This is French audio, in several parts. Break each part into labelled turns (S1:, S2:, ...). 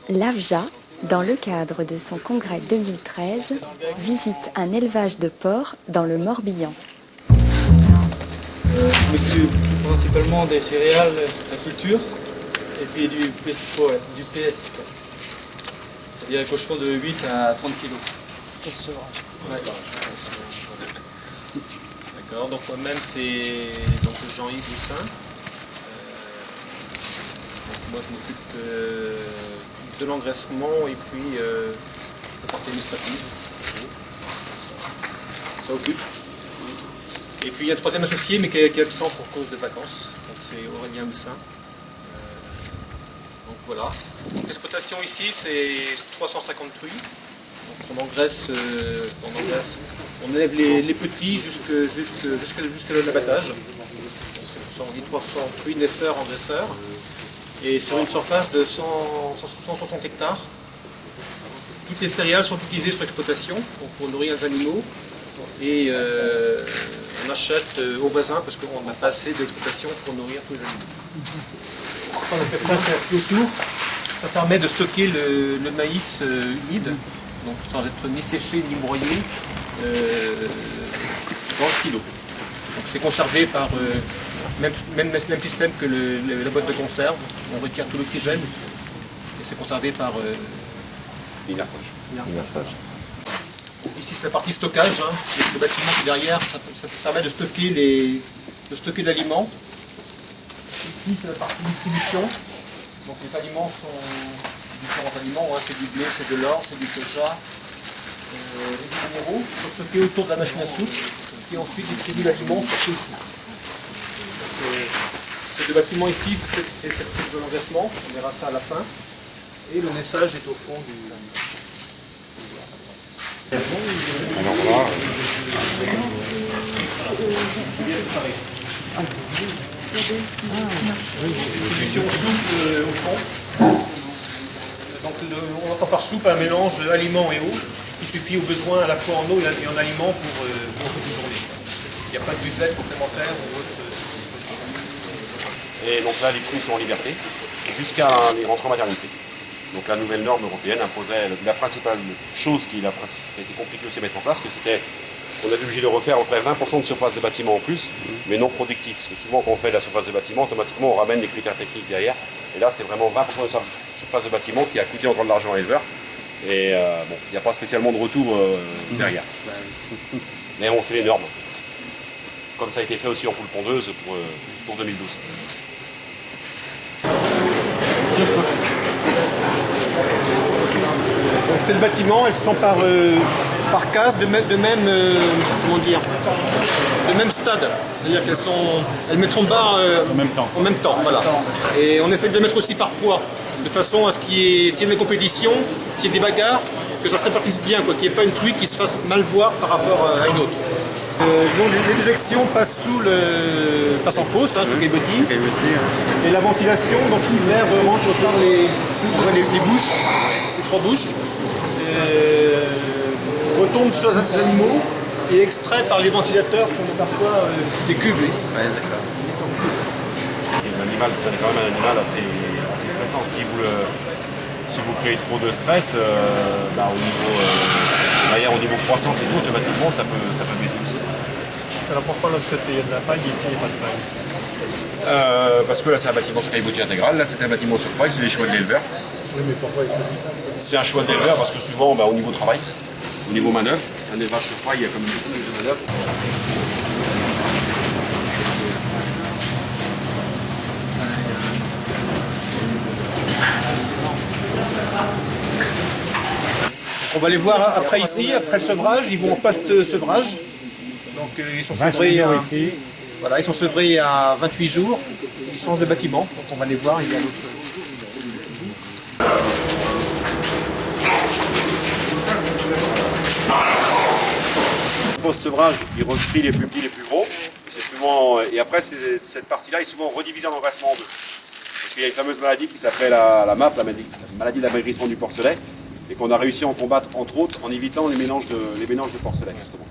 S1: L'AFJA, dans le cadre de son congrès 2013, visite un élevage de porcs dans le Morbihan.
S2: Je m'occupe principalement des céréales, la culture, et puis du PS, quoi. C'est-à-dire les cochons de 8 à 30 kg.
S3: D'accord, donc moi-même c'est Jean-Yves Boussin. Donc moi je m'occupe de l'engraissement et puis de la partie administrative. Ça occupe. Et puis il y a un troisième associé mais qui est absent pour cause de vacances. Donc c'est Aurélien Boussin. Donc voilà. Donc l'exploitation ici c'est 350 truies. Donc on engraisse, on élève les petits jusqu'à l'abattage. Donc on dit 300 truies naisseurs en dresseurs. Et sur une surface de 160 hectares. Toutes les céréales sont utilisées sur l'exploitation pour nourrir les animaux. Et on achète aux voisins parce qu'on n'a pas assez d'exploitation pour nourrir tous les animaux. On appelle ça faire autour. Ça permet de stocker le maïs humide, donc sans être ni séché ni broyé, dans le silo. Donc c'est conservé par même système que la boîte de conserve. On retire tout l'oxygène et c'est conservé par l'inertage. Ici c'est la partie stockage, hein. Le bâtiment qui est derrière, ça permet de stocker l'aliment. Ici c'est la partie distribution. Donc les aliments sont différents aliments, hein. C'est du blé, c'est de l'orge, c'est du soja, des minéraux, qui sont stockés autour de la machine à soupe et ensuite distribuent l'aliment stocké ici. Ces deux bâtiments ici, c'est de l'engraissement, on verra ça à la fin. Et le naissage est au fond du...
S4: Alors là,
S3: distribution soupe au fond. Donc on entend par soupe un mélange aliment et eau. Il suffit au besoin à la fois en eau et en aliment pour toute une journée. Il n'y a pas de buvette complémentaire ou autre.
S4: et donc là les truies sont en liberté jusqu'à les rentrées en maternité. Donc la nouvelle norme européenne imposait la principale chose qui a été compliquée aussi à mettre en place, que c'était qu'on avait obligé de refaire à peu près 20% de surface de bâtiment en plus, mais non productif. Parce que souvent quand on fait de la surface de bâtiment, automatiquement on ramène des critères techniques derrière. Et là c'est vraiment 20% de surface de bâtiment qui a coûté encore de l'argent à l'éleveur. Et bon, il n'y a pas spécialement de retour derrière. Mais bon, c'est les normes. Comme ça a été fait aussi en poule pondeuse pour 2012.
S3: Donc c'est le bâtiment, elles sont par case de même stade. C'est-à-dire qu'elles mettront bas en même temps. Voilà. Et on essaie de le mettre aussi par poids, de façon à ce s'il y a des compétitions, s'il y a des bagarres, que ça se répartisse bien, qu'il n'y ait pas une truie qui se fasse mal voir par rapport à une autre. Les déjections passent en fosse, hein, sur le caillebotis. Et la ventilation, donc l'air rentre par les bouches, les trois bouches, retombe sur les animaux et extrait par les ventilateurs qu'on aperçoit des cubes.
S4: C'est l'animal, c'est quand même un animal assez stressant. Si vous créez trop de stress, au niveau croissance et tout, automatiquement ça peut baisser aussi.
S2: Alors pourquoi l'autre côté, il y a de la paille, ici il n'y a pas de paille?
S4: Parce que là c'est un bâtiment sur caillebotis intégral, là c'est un bâtiment sur paille, c'est les choix de l'éleveur.
S2: Oui, mais pourquoi il fait ça?
S4: C'est un choix de l'éleveur parce que souvent au niveau travail, au niveau manœuvre, un élevage sur paille, il y a comme beaucoup de manœuvre.
S3: On va les voir après ici, après le sevrage, ils vont en post-sevrage. Donc ils sont sevrés ils sont sevrés à 28 jours, ils changent de bâtiment, donc on va les voir, il y a l'autre.
S4: Post-sevrage, il retrie les plus petits, les plus gros. Et après, cette partie-là est souvent redivisée en engraissement en deux. Parce qu'il y a une fameuse maladie qui s'appelle la MAP, la maladie d'amaigrissement du porcelet, et qu'on a réussi à en combattre, entre autres, en évitant les mélanges de porcelet, justement.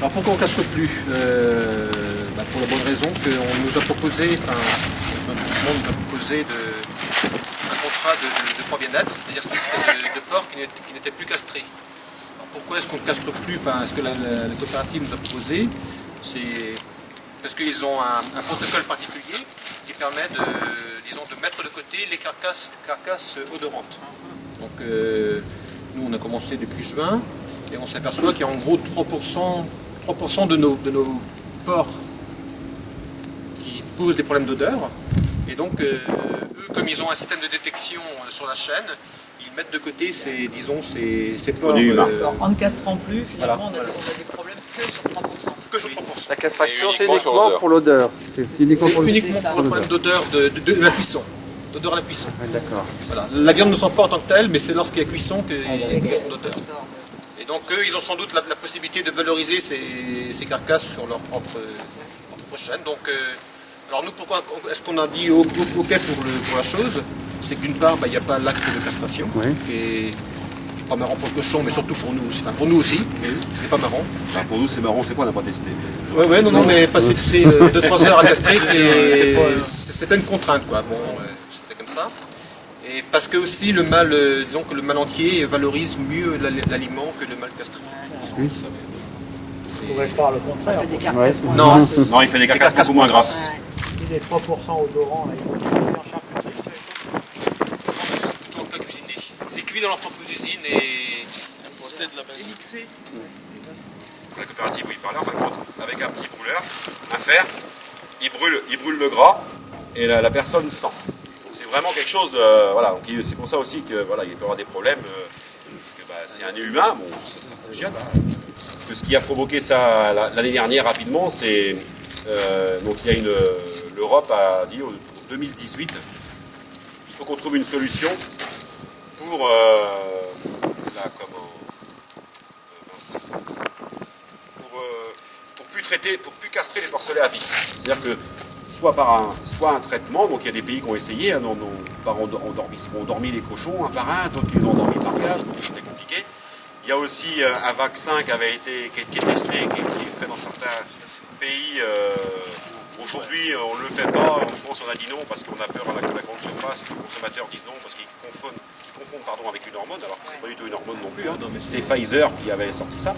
S3: Alors pourquoi on ne cache plus pour la bonne raison qu'on nous a proposé, le gouvernement nous a proposé un contrat de porc bien-être, c'est-à-dire c'est une espèce de porc qui n'était plus castré. Alors pourquoi est-ce qu'on ne castre plus, enfin, ce que la coopérative nous a proposé, c'est parce qu'ils ont un protocole particulier qui permet disons, de mettre de côté les carcasses odorantes. Donc nous on a commencé depuis juin et on s'aperçoit qu'il y a en gros 3% de nos porcs qui posent des problèmes d'odeur. Et donc eux, comme ils ont un système de détection sur la chaîne, ils mettent de côté ces porcs.
S5: En ne castrant plus, finalement,
S3: Voilà.
S5: on a des problèmes que sur 3%.
S3: Que sur 3%.
S6: La castration, c'est
S7: uniquement sur
S6: uniquement
S7: l'odeur.
S6: pour l'odeur. C'est uniquement
S3: C'est
S6: pour
S3: uniquement
S5: ça.
S3: pour le problème d'odeur de la cuisson. D'odeur à la cuisson.
S6: Ouais, d'accord.
S3: Voilà. La viande ne sent pas en tant que telle, mais c'est lorsqu'il y a cuisson qu'il y a une
S5: Ça
S3: question d'odeur.
S5: sort de-
S3: Et donc eux, ils ont sans doute la possibilité de valoriser ces carcasses sur leur propre chaîne. Donc, alors nous, pourquoi est-ce qu'on a dit OK pour la chose? C'est que d'une part, il n'y a pas l'acte de castration,
S6: Oui.
S3: qui est pas marrant pour le cochon, mais surtout pour nous aussi. Enfin, pour nous aussi, c'est pas marrant.
S4: Enfin, pour nous, c'est marrant, c'est quoi, on n'a pas testé.
S3: Ouais, non, mais passer 2-3 heures à castrer, c'était une contrainte, quoi. Bon, c'était comme ça. Et parce que aussi le mâle, disons que le mâle entier valorise mieux l'aliment que le mâle castré.
S6: Oui.
S8: On pourrait faire le contraire.
S5: Ça fait des
S6: Ouais.
S5: carcasses moins
S3: Non,
S5: grasses.
S4: Non, il fait des carcasses
S3: carcasses
S4: beaucoup moins
S3: moins
S4: grasses.
S8: Il est 3% odorant, là, il faut faire charcuterie.
S3: je pense que c'est plutôt un plat cuisiné. C'est cuit dans leur propre usine et mixé.
S4: La coopérative où il parlait, en fin de compte, avec un petit brûleur, un fer, il brûle le gras et la personne sent. Donc c'est vraiment quelque chose de... Voilà, donc c'est pour ça aussi que voilà, il peut y avoir des problèmes, parce que c'est un nez humain, bon, ça fonctionne. Que ce qui a provoqué ça l'année dernière rapidement, c'est... donc il y a l'Europe a dit pour 2018, il faut qu'on trouve une solution pour pour plus castrer les porcelets à vif. C'est-à-dire que soit un traitement, donc il y a des pays qui ont essayé, hein, ont dormi les cochons un par un, d'autres qui les ont dormis par cage, donc c'était compliqué. Il y a aussi un vaccin qui est testé, qui est fait dans certains pays. Aujourd'hui, on ne le fait pas. En France, on a dit non parce qu'on a peur à la grande surface et que les consommateurs disent non parce qu'ils confondent avec une hormone, alors que c'est pas du tout une hormone non plus. Hein. C'est Pfizer qui avait sorti ça.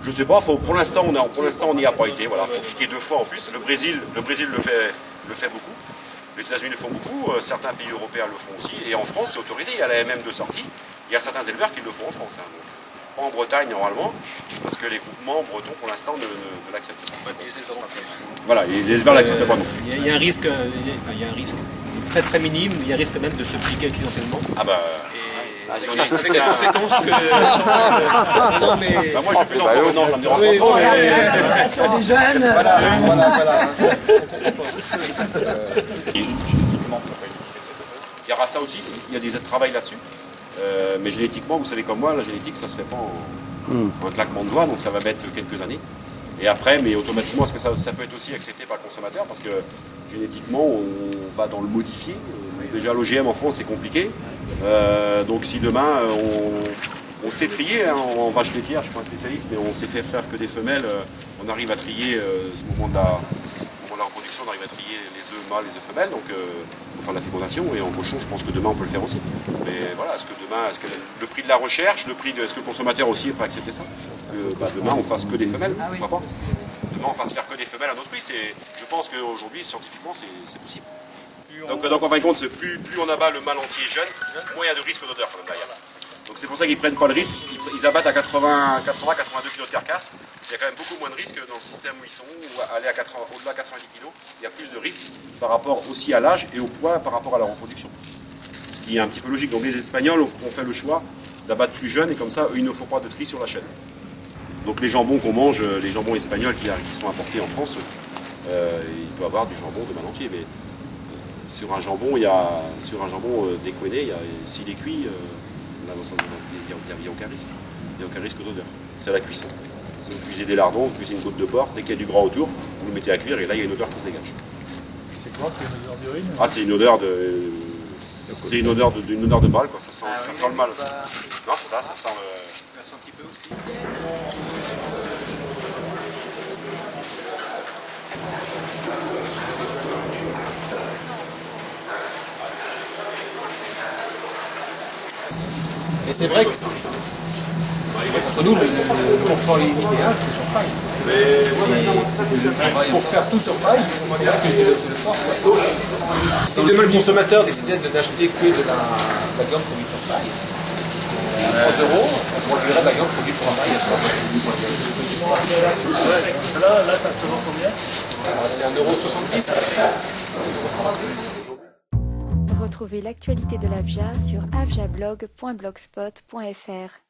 S4: Je sais pas, pour l'instant on n'y a pas été. Voilà, faut piquer 2 fois en plus. Le Brésil le fait beaucoup. Les États-Unis le font beaucoup. Certains pays européens le font aussi. Et en France, c'est autorisé. Il y a la MM de sortie. Il y a certains éleveurs qui le font en France. Hein. Donc, pas en Bretagne normalement, parce que les groupements bretons pour l'instant ne l'acceptent pas. Voilà, et les éleveurs l'acceptent pas non plus.
S3: Il y a un risque, il y a un risque très très minime. Il y a un risque même de se piquer accidentellement.
S4: Ah bah.
S3: Et
S4: si on
S3: avec
S4: est-
S3: des conséquences que. Non mais.
S4: Bah moi j'ai plus d'enfants maintenant, ça me dérange pas trop. mais-
S5: Sur les jeunes,
S4: Il y aura ça aussi, il y a des travail là-dessus. Mais génétiquement, vous savez comme moi, la génétique ça se fait pas en un claquement de doigts, donc ça va mettre quelques années. Et après, mais automatiquement, est-ce que ça peut être aussi accepté par le consommateur? Parce que génétiquement, on va dans le modifié. Déjà, l'OGM en France, c'est compliqué. Donc si demain, on sait trier, hein, en vache laitière, je ne suis pas un spécialiste, mais on sait faire que des femelles, on arrive à trier, ce moment de la reproduction, on arrive à trier les œufs mâles, les œufs femelles, donc pour faire de la fécondation, et en cochon, je pense que demain, on peut le faire aussi. Mais voilà, est-ce que le prix de la recherche, est-ce que le consommateur aussi est prêt à accepter ça? Que demain, on fasse que des femelles, pourquoi pas? Demain, on fasse faire que des femelles à notre prix, je pense qu'aujourd'hui, scientifiquement, c'est possible. Donc en fin de compte, plus on abat le mâle entier jeune, moins il y a de risque d'odeur quand même derrière. Donc c'est pour ça qu'ils ne prennent pas le risque, ils abattent à 80-82 kg de carcasse. Il y a quand même beaucoup moins de risque dans le système où ils sont, ou aller au-delà de 90 kg, il y a plus de risque par rapport aussi à l'âge et au poids par rapport à la reproduction. Ce qui est un petit peu logique. Donc les Espagnols ont fait le choix d'abattre plus jeunes et comme ça, eux, il ne faut pas de tri sur la chaîne. Donc les jambons qu'on mange, les jambons espagnols qui sont importés en France, il peut y avoir du jambon de mâle entier, mais sur un jambon, décoiné, s'il est cuit, il n'y a aucun risque. Il n'y a aucun risque d'odeur. C'est à la cuisson. Si vous cuisez des lardons, vous cuisez une côte de porc, dès qu'il y a du gras autour, vous le mettez à cuire et là il y a une odeur qui se dégage.
S8: C'est quoi qui est une odeur d'urine?
S4: Ah, c'est une odeur de. C'est une odeur de mâle, quoi. Ça sent le mâle. Non, c'est ça sent le.
S3: Ça sent un petit peu aussi. Et c'est vrai que pour nous, le confort idéal, c'est sur paille. Pour faire tout sur paille, il faudrait que le port soit. Si demain le consommateur décidait de n'acheter que de la viande produite sur paille, à 3 €, on produirait de la viande produite sur paille.
S8: Là, ça se vend combien?
S3: C'est 1,70 €.
S1: Retrouvez l'actualité de l'AFJA sur afjablog.blogspot.fr.